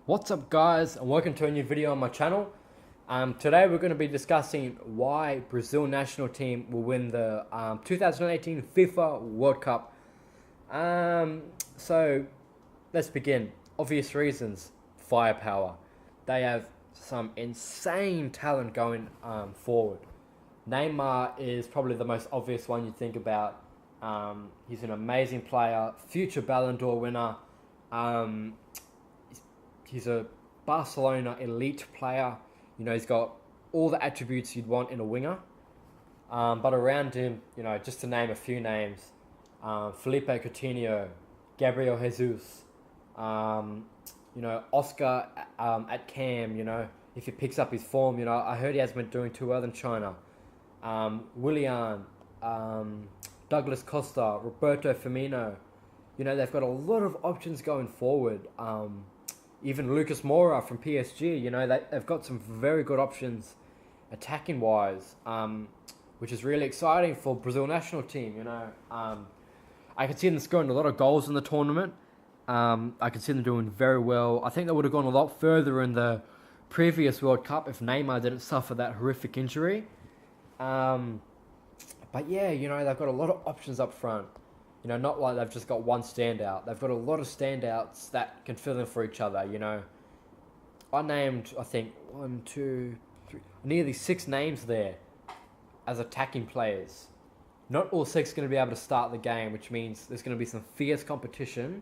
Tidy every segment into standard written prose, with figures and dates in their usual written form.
What's up guys, and welcome to a new video on my channel. Today we're going to be discussing why Brazil national team will win the 2018 FIFA World Cup. So let's begin. Obvious reasons: firepower. They have some insane talent going forward. Neymar is probably the most obvious one you think about. He's an amazing player, future Ballon d'Or winner. He's a Barcelona elite player. You know, he's got all the attributes you'd want in a winger. But around him, you know, just to name a few names, Felipe Coutinho, Gabriel Jesus, Oscar at Cam, if he picks up his form, I heard he hasn't been doing too well in China. Willian, Douglas Costa, Roberto Firmino. They've got a lot of options going forward. Even Lucas Moura from PSG, they've got some very good options attacking wise, which is really exciting for Brazil national team. I could see them scoring a lot of goals in the tournament. I could see them doing very well. I think they would have gone a lot further in the previous World Cup if Neymar didn't suffer that horrific injury. But yeah, they've got a lot of options up front. Not like they've just got one standout. They've got a lot of standouts that can fill in for each other, I named, I think, 1, 2, 3, nearly 6 names there as attacking players. Not all 6 are going to be able to start the game, which means there's going to be some fierce competition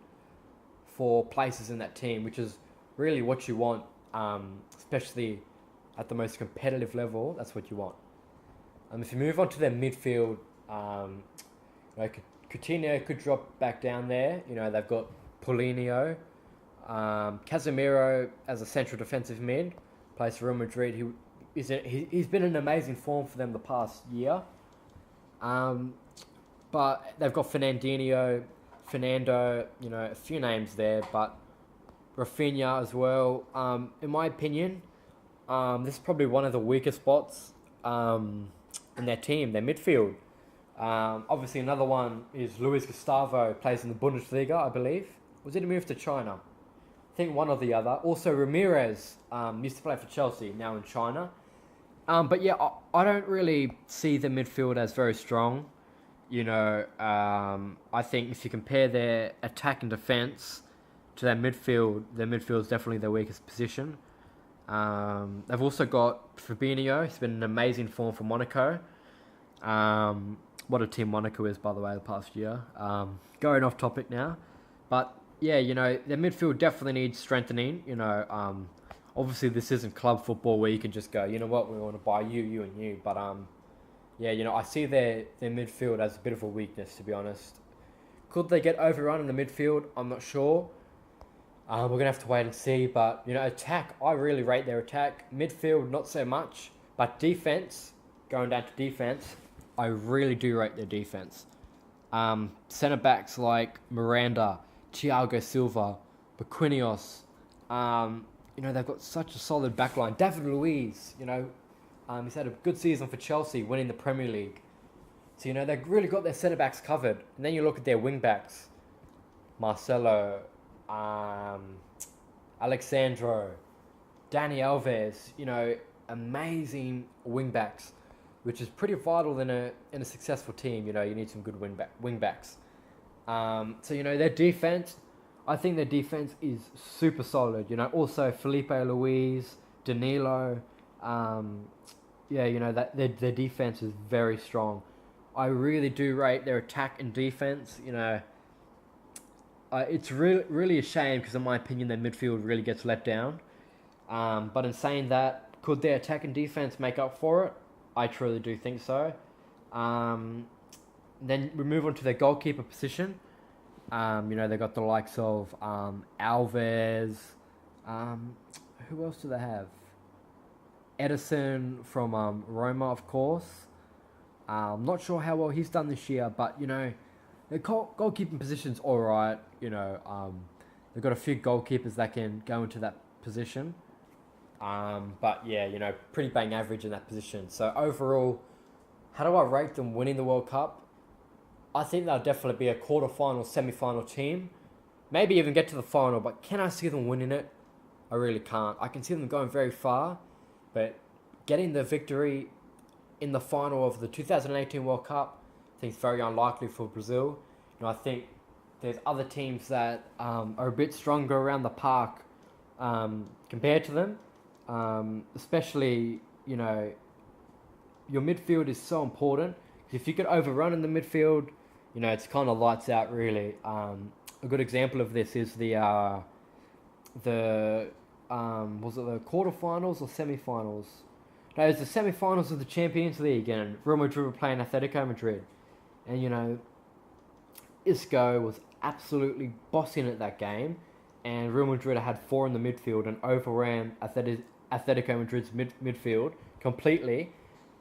for places in that team, which is really what you want, especially at the most competitive level. That's what you want. If you move on to their midfield, Coutinho could drop back down there. They've got Paulinho, Casemiro as a central defensive mid, plays for Real Madrid. He's been in amazing form for them the past year. But they've got Fernando, a few names there, but Rafinha as well. In my opinion, this is probably one of the weaker spots in their team, their midfield. Obviously, another one is Luis Gustavo, plays in the Bundesliga, I believe. Was it a move to China? I think one or the other. Also, Ramirez used to play for Chelsea, now in China. But yeah, I don't really see the midfield as very strong. I think if you compare their attack and defence to their midfield is definitely their weakest position. They've also got Fabinho. He's been in amazing form for Monaco. What a team Monaco is, by the way, the past year. Going off topic now. But, yeah, their midfield definitely needs strengthening. Obviously this isn't club football where you can just go, you know what, we want to buy you and you. But, I see their midfield as a bit of a weakness, to be honest. Could they get overrun in the midfield? I'm not sure. We're going to have to wait and see. But, attack, I really rate their attack. Midfield, not so much. But defense, going down to defense, I really do rate their defense. Centre-backs like Miranda, Thiago Silva, Marquinhos, they've got such a solid backline. David Luiz, he's had a good season for Chelsea, winning the Premier League. So, they've really got their centre-backs covered. And then you look at their wing-backs. Marcelo, Alexandro, Dani Alves, amazing wing-backs, which is pretty vital in a successful team. You need some good wing backs. Their defense, I think their defense is super solid. Also Felipe Luis, Danilo, that their defense is very strong. I really do rate their attack and defense. It's really a shame because in my opinion their midfield really gets let down. But in saying that, could their attack and defense make up for it? I truly do think so. Then we move on to their goalkeeper position. They've got the likes of Alves. Who else do they have? Edison from Roma, of course. I'm not sure how well he's done this year, but, their goalkeeping position's all right. They've got a few goalkeepers that can go into that position. But yeah, pretty bang average in that position. So overall, how do I rate them winning the World Cup? I think they'll definitely be a quarter-final, semi-final team. Maybe even get to the final, but can I see them winning it? I really can't. I can see them going very far, but getting the victory in the final of the 2018 World Cup, I think it's very unlikely for Brazil. I think there's other teams that are a bit stronger around the park compared to them. Especially, your midfield is so important. If you could overrun in the midfield, it's kind of lights out, really. A good example of this is was it the quarterfinals or semifinals? No, it was the semifinals of the Champions League, and Real Madrid were playing Atletico Madrid, and Isco was absolutely bossing at that game, and Real Madrid had 4 in the midfield and overran Atletico Madrid's midfield completely,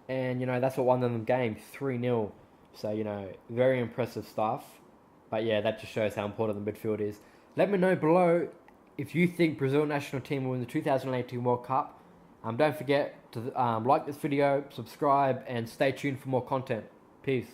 and that's what won them the game 3-0. So very impressive stuff. But yeah, that just shows how important the midfield is. Let me know below if you think Brazil national team will win the 2018 World Cup. Don't forget to like this video, subscribe, and stay tuned for more content. Peace.